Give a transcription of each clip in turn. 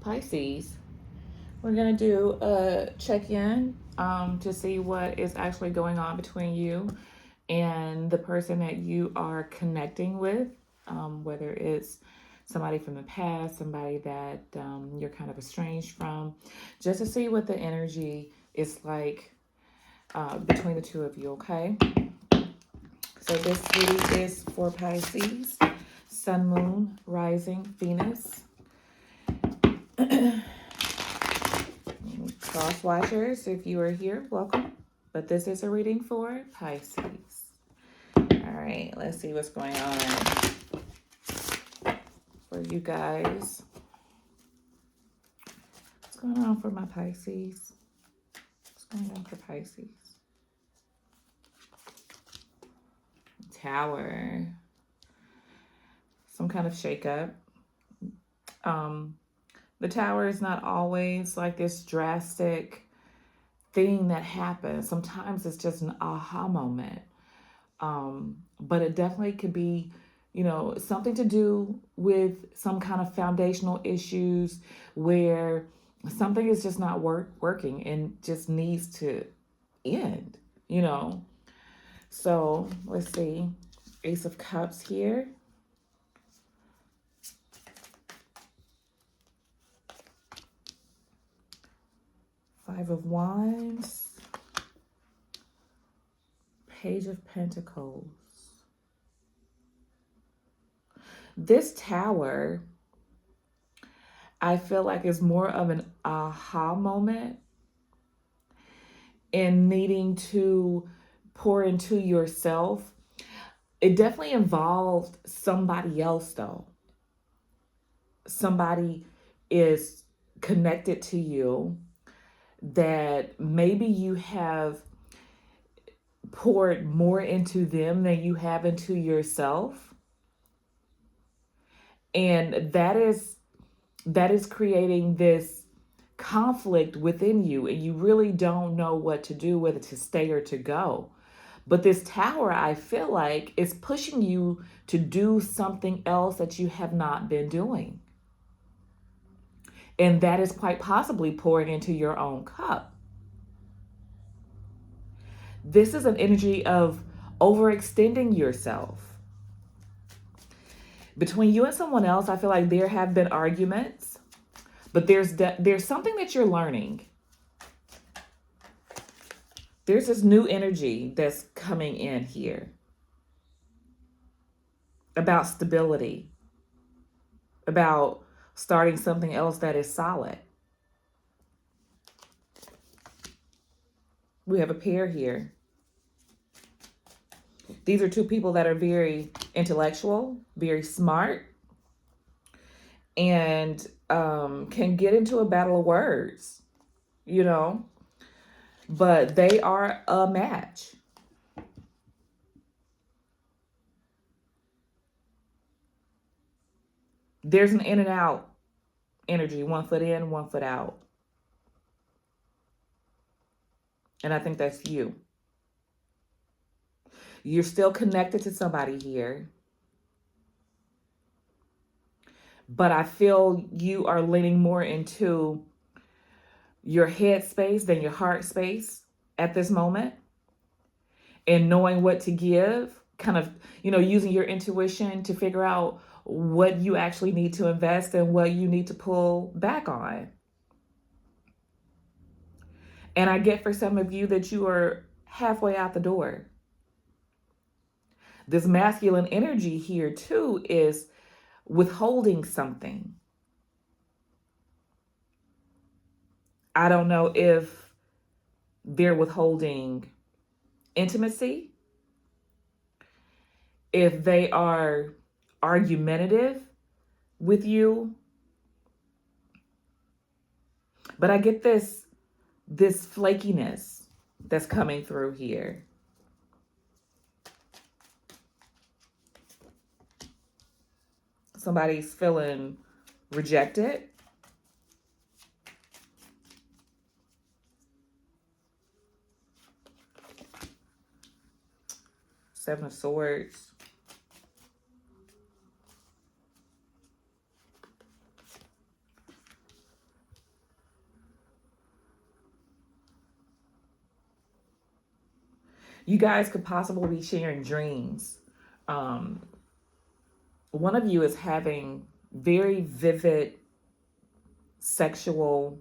Pisces. We're going to do a check-in to see what is actually going on between you and the person that you are connecting with, whether it's somebody from the past, somebody that you're kind of estranged from, just to see what the energy is like between the two of you, okay? So this reading is for Pisces, Sun, Moon, Rising, Venus. Cross watchers, if you are here, welcome. But this is a reading for Pisces. All right, let's see what's going on for you guys. What's going on for my Pisces? What's going on for Pisces? Tower. Some kind of shakeup. The tower is not always like this drastic thing that happens. Sometimes it's just an aha moment. But it definitely could be, something to do with some kind of foundational issues where something is just not working and just needs to end, So let's see. Ace of Cups here. Five of Wands. Page of Pentacles. This tower, I feel like, is more of an aha moment in needing to pour into yourself. It definitely involved somebody else, though. Somebody is connected to you that maybe you have poured more into them than you have into yourself. And that is creating this conflict within you, and you really don't know what to do, whether to stay or to go. But this tower, I feel like, is pushing you to do something else that you have not been doing. And that is quite possibly pouring into your own cup. This is an energy of overextending yourself. Between you and someone else, I feel like there have been arguments, but there's something that you're learning. There's this new energy that's coming in here about stability, about starting something else that is solid. We have a pair here. These are two people that are very intellectual, very smart, and can get into a battle of words, but they are a match. There's an in and out energy, 1 foot in, 1 foot out. And I think that's you. You're still connected to somebody here, but I feel you are leaning more into your head space than your heart space at this moment, and knowing what to give, kind of, using your intuition to figure out what you actually need to invest and what you need to pull back on. And I get for some of you that you are halfway out the door. This masculine energy here too is withholding something. I don't know if they're withholding intimacy, if they are argumentative with you, but I get this flakiness that's coming through here. Somebody's feeling rejected. Seven of Swords. You guys could possibly be sharing dreams. Um, one of you is having very vivid sexual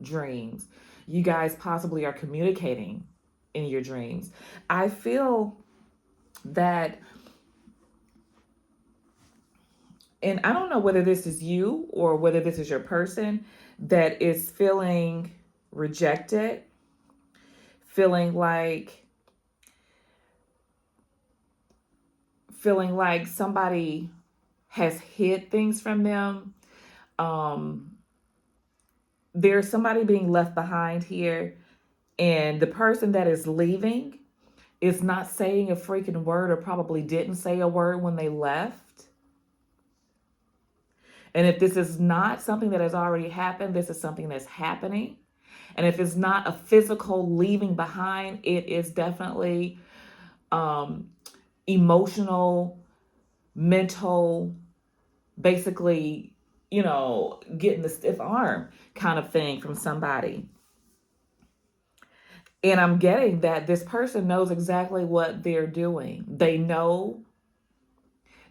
dreams. You guys possibly are communicating in your dreams. I feel that, and I don't know whether this is you or whether this is your person that is rejected, feeling like feeling like somebody has hid things from them. Um, there's somebody being left behind here, and the person that is leaving is not saying a freaking word, or probably didn't say a word when they left. And if this is not something that has already happened, this is something that's happening. And if it's not a physical leaving behind, it is definitely um, emotional, mental, basically, getting the stiff arm kind of thing from somebody. And I'm getting that this person knows exactly what they're doing. They know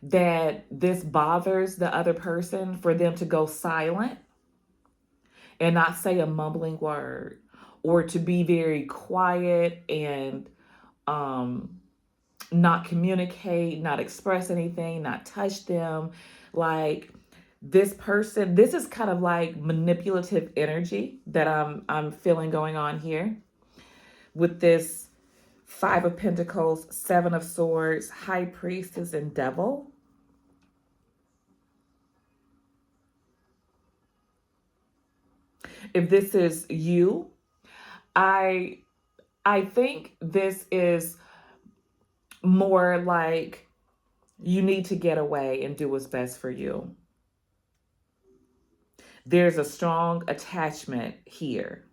that this bothers the other person for them to go silent and not say a mumbling word, or to be very quiet and um, not communicate, not express anything, not touch them. Like, this person, this is kind of like manipulative energy that I'm feeling going on here with this Five of Pentacles, Seven of Swords, High Priestess, and Devil. If this is you, I I think this is more like you need to get away and do what's best for you. There's a strong attachment here.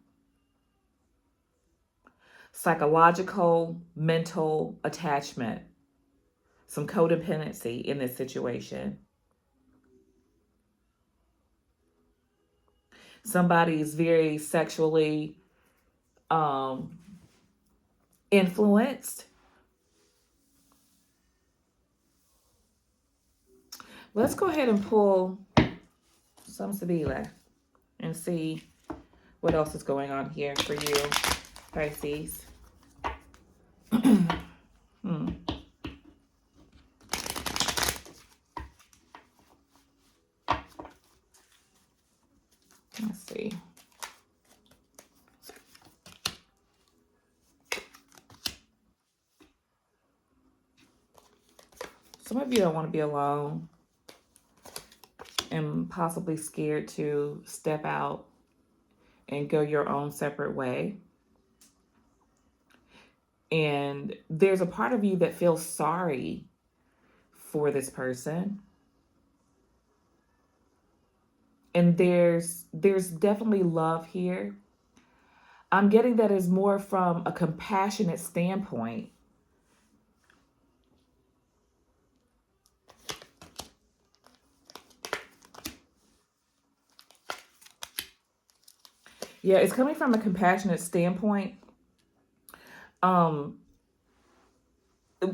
Psychological, mental attachment. Some codependency in this situation. Somebody's very sexually influenced. Let's go ahead and pull some Sabila and see what else is going on here for you, Pisces. Let's see. Some of you don't want to be alone and possibly scared to step out and go your own separate way. And there's a part of you that feels sorry for this person. And there's definitely love here. I'm getting that is more from a compassionate standpoint. Yeah, it's coming from a compassionate standpoint.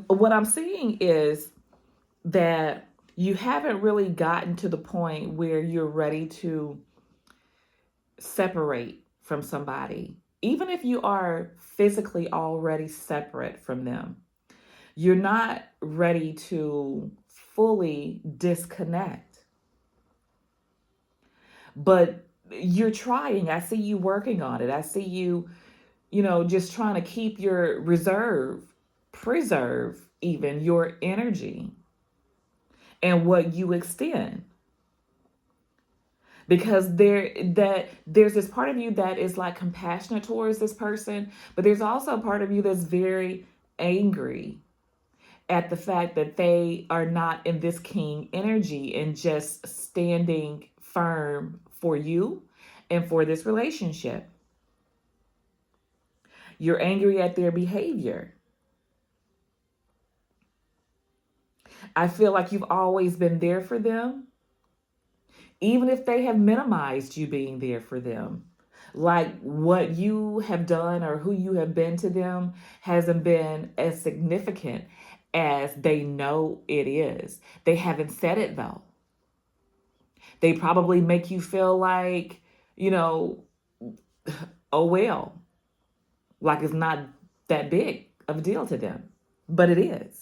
What I'm seeing is that you haven't really gotten to the point where you're ready to separate from somebody. Even if you are physically already separate from them, you're not ready to fully disconnect. But you're trying. I see you working on it. I see you, just trying to keep your preserve even your energy and what you extend. Because there's this part of you that is like compassionate towards this person, but there's also a part of you that's very angry at the fact that they are not in this king energy and just standing firm for you and for this relationship. You're angry at their behavior. I feel like you've always been there for them, even if they have minimized you being there for them. Like what you have done or who you have been to them hasn't been as significant as they know it is. They haven't said it though. They probably make you feel like, you know, oh well, like it's not that big of a deal to them, but it is.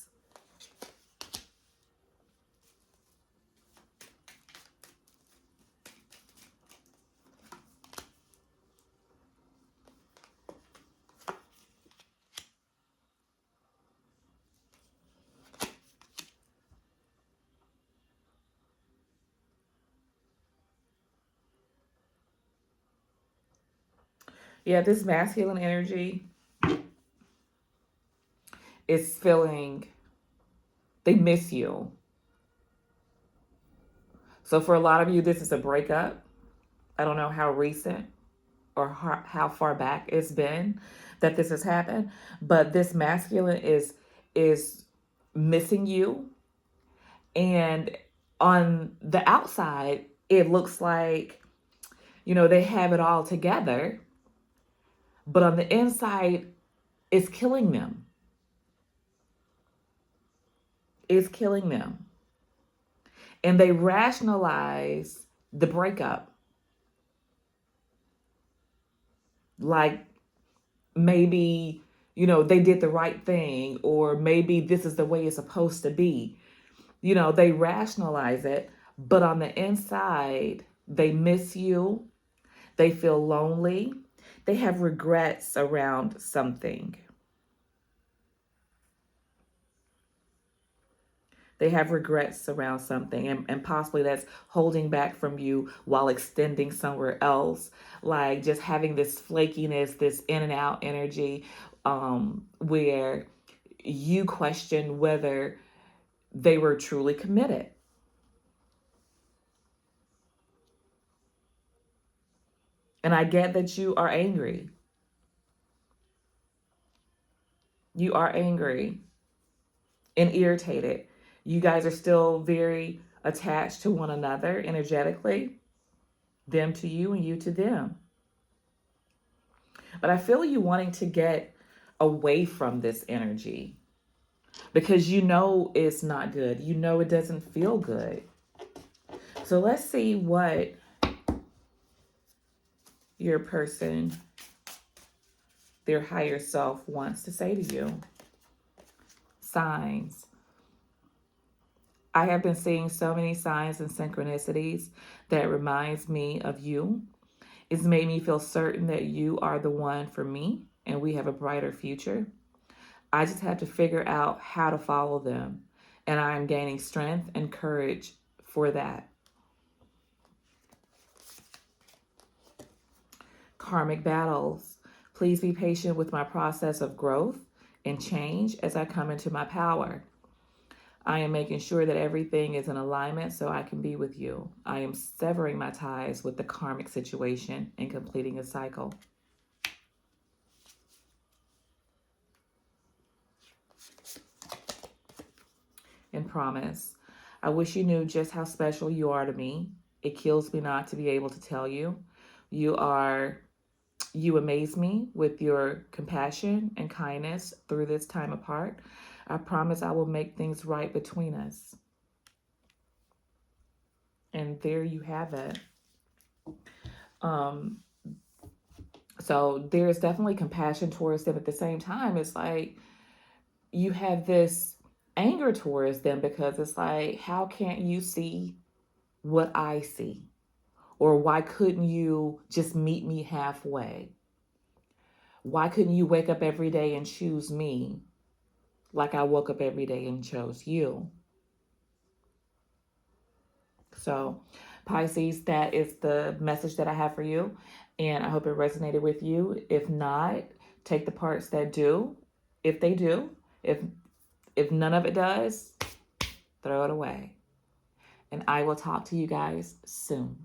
Yeah, this masculine energy is feeling they miss you. So for a lot of you, this is a breakup. I don't know how recent or how far back it's been that this has happened, but this masculine is missing you, and on the outside it looks like, you know, they have it all together, but on the inside it's killing them. It's killing them. And they rationalize the breakup like maybe, you know, they did the right thing, or maybe this is the way it's supposed to be. You know, they rationalize it, but on the inside, they miss you. They feel lonely. They have regrets around something. They have regrets around something, and possibly that's holding back from you while extending somewhere else. Like just having this flakiness, this in and out energy, where you question whether they were truly committed. And I get that you are angry. You are angry and irritated. You guys are still very attached to one another energetically, them to you and you to them. But I feel you wanting to get away from this energy because you know it's not good. You know it doesn't feel good. So let's see what your person, their higher self, wants to say to you. Signs. I have been seeing so many signs and synchronicities that reminds me of you. It's made me feel certain that you are the one for me and we have a brighter future. I just have to figure out how to follow them, and I am gaining strength and courage for that. Karmic battles. Please be patient with my process of growth and change as I come into my power. I am making sure that everything is in alignment so I can be with you. I am severing my ties with the karmic situation and completing a cycle. And promise. I wish you knew just how special you are to me. It kills me not to be able to tell you. You amaze me with your compassion and kindness through this time apart. I promise I will make things right between us. And there you have it. So there's definitely compassion towards them. At the same time, it's like you have this anger towards them because it's like, how can't you see what I see? Or why couldn't you just meet me halfway? Why couldn't you wake up every day and choose me like I woke up every day and chose you? So, Pisces, that is the message that I have for you. And I hope it resonated with you. If not, take the parts that do. If they do, if none of it does, throw it away. And I will talk to you guys soon.